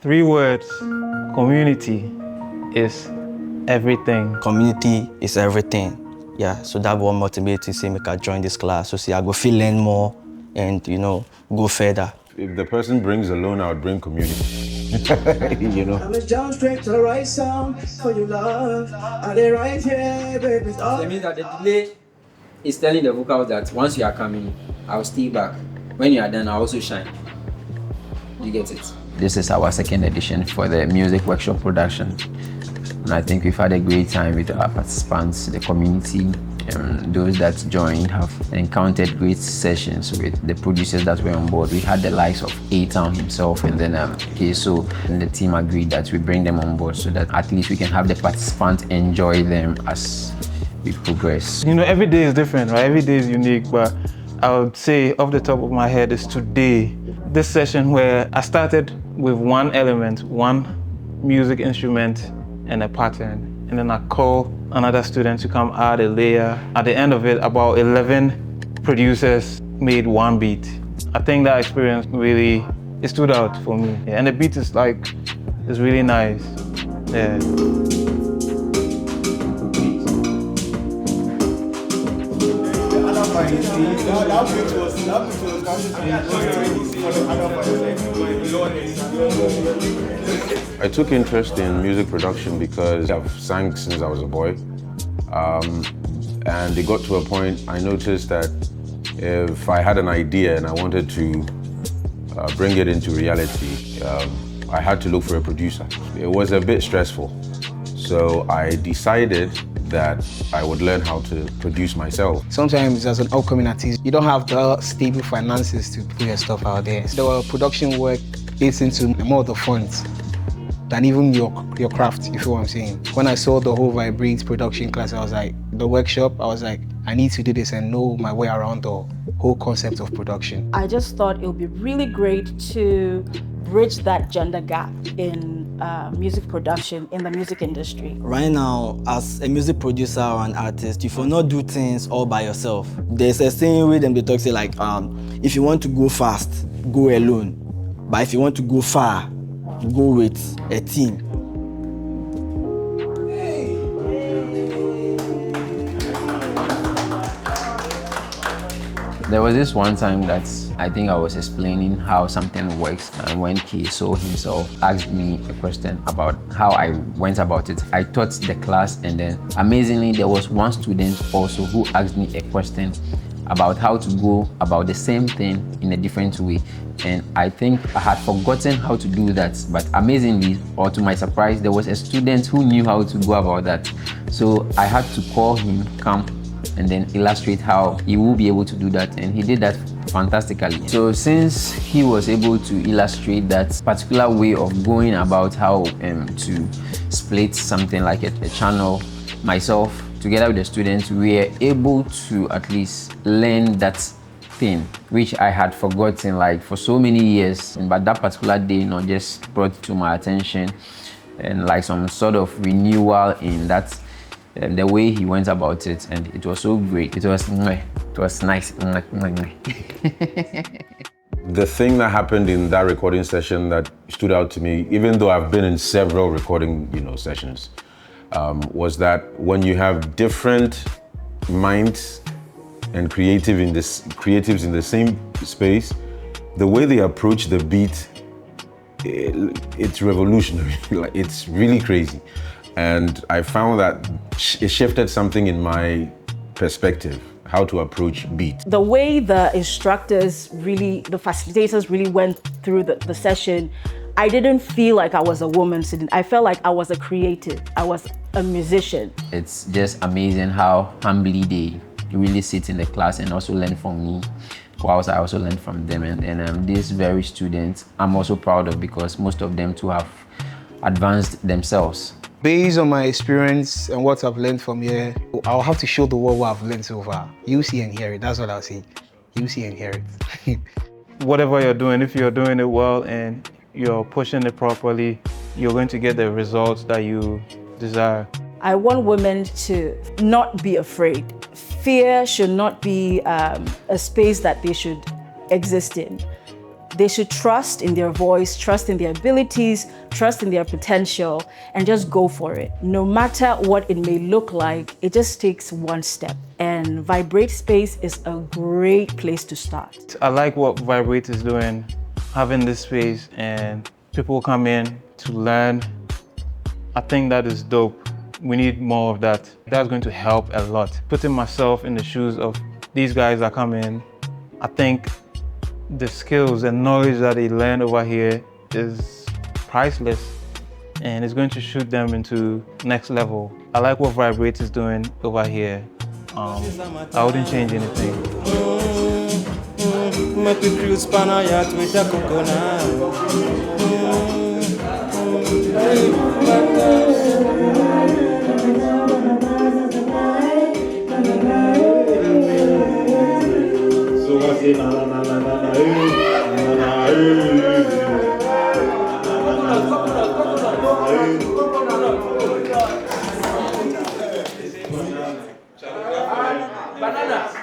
3 words. Community is everything. Community is everything. Yeah, so that what motivates me to say make I join this class. So see, I go feel learn more and go further. If the person brings alone, I would bring community. I'm jump straight to the right sound for you love. Are they right here, baby? It means that the delay is telling the vocals that once you are coming, I'll stay back. When you are done, I'll also shine. You get it? This is our second edition for the music workshop production. And I think we've had a great time with our participants, the community, and those that joined have encountered great sessions with the producers that were on board. We had the likes of A-Town himself and then KSO, and the team agreed that we bring them on board so that at least we can have the participants enjoy them as we progress. Every day is different, right? Every day is unique, but I would say off the top of my head is today. This session where I started with one element, one music instrument and a pattern. And then I call another student to come add a layer. At the end of it, about 11 producers made one beat. I think that experience really, it stood out for me. Yeah, and the beat is really nice. Yeah. I took interest in music production because I've sang since I was a boy. And it got to a point I noticed that if I had an idea and I wanted to bring it into reality, I had to look for a producer. It was a bit stressful. So I decided that I would learn how to produce myself. Sometimes as an upcoming artist, you don't have the stable finances to put your stuff out there. The production work gets into more of the funds than even your craft, you feel what I'm saying. When I saw the whole Vibrate production class, I was like, the workshop, I was like, I need to do this and know my way around the whole concept of production. I just thought it would be really great to bridge that gender gap in music production in the music industry. Right now, as a music producer or an artist, you will not do things all by yourself. There's a saying with them, they talk say like, if you want to go fast, go alone. But if you want to go far, go with a team. There was this one time that I think I was explaining how something works, and when KSO himself asked me a question about how I went about it, I taught the class, and then amazingly there was one student also who asked me a question about how to go about the same thing in a different way. And I think I had forgotten how to do that, but amazingly, or to my surprise, there was a student who knew how to go about that. So I had to call him, come, and then illustrate how he will be able to do that, and he did that fantastically. So since he was able to illustrate that particular way of going about how to split something like a channel, myself together with the students, we were able to at least learn that thing which I had forgotten like for so many years, but that particular day just brought to my attention and like some sort of renewal in that the way he went about it, and it was so great. It was nice. The thing that happened in that recording session that stood out to me, even though I've been in several recording sessions, was that when you have different minds and creatives in the same space, the way they approach the beat, it's revolutionary. Like, it's really crazy. And I found that it shifted something in my perspective, how to approach beat. The way the instructors the facilitators really went through the session, I didn't feel like I was a woman sitting. I felt like I was a creative. I was a musician. It's just amazing how humbly they really sit in the class and also learn from me, whilst I also learn from them. And these very students, I'm also proud of, because most of them too have advanced themselves. Based on my experience and what I've learned from here, I'll have to show the world what I've learned so far. You see and hear it, that's what I'll say. You see and hear it. Whatever you're doing, if you're doing it well and you're pushing it properly, you're going to get the results that you desire. I want women to not be afraid. Fear should not be a space that they should exist in. They should trust in their voice, trust in their abilities, trust in their potential, and just go for it. No matter what it may look like, it just takes one step. And Vibrate Space is a great place to start. I like what Vibrate is doing, having this space and people come in to learn. I think that is dope. We need more of that. That's going to help a lot. Putting myself in the shoes of these guys that come in, I think the skills and knowledge that they learn over here is priceless and it's going to shoot them into next level. I like what Vibrate is doing over here. I wouldn't change anything. Banana.